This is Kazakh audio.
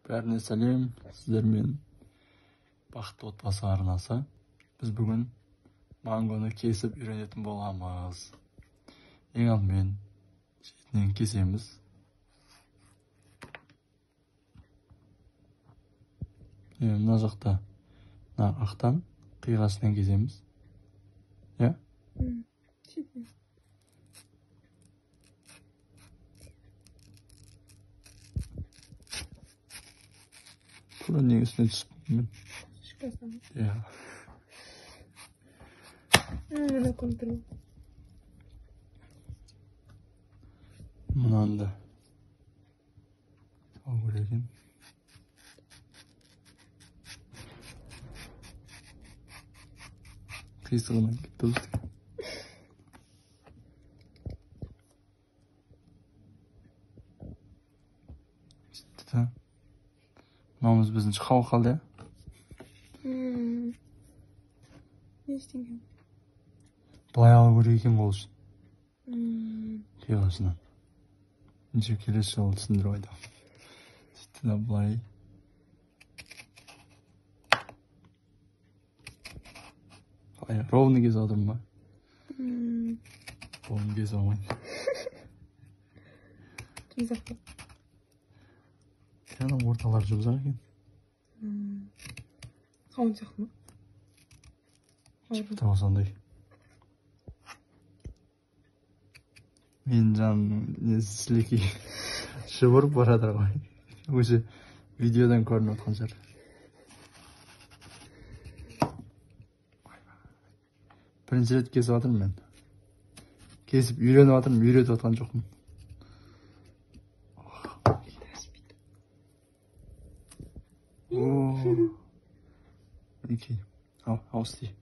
Бәріне сәлем, сіздермен бақытты отбасы арнасы. Біз бүгін мангоны кесіп үйренетін боламыз. Ең алдымен шетінен кесеміз. Мына жақта ақтан қиғасынан кесеміз. Иә? Тура негесіне түсіп мен. Иә. Мына контрол. Мынанда ал көреген. Қисығынан кетті ұлды. Мамыз біздің шығау қалды, Не істеген? Бұлай алы көреген ол үшін. Қиғасынан. Неше келесі жолы түсіндіріп айтам. Сөйтті да бұлай. Қалай, ровны кесіп отырмын ба? Ровны кесіп алмайым. Жұмсақ па? Ана орталар жұмсақ екен. Қауыншақ ма? Шықты осандай. Мен жаным сілекей шыбырып барады ғой. Өзі видеодан көрініп отқан шығар. Бірінші рет кесіп жатырмын мен. Кесіп үйреніп жатырмын, үйретіп жатқан жоқпын. Окей. Ал істей.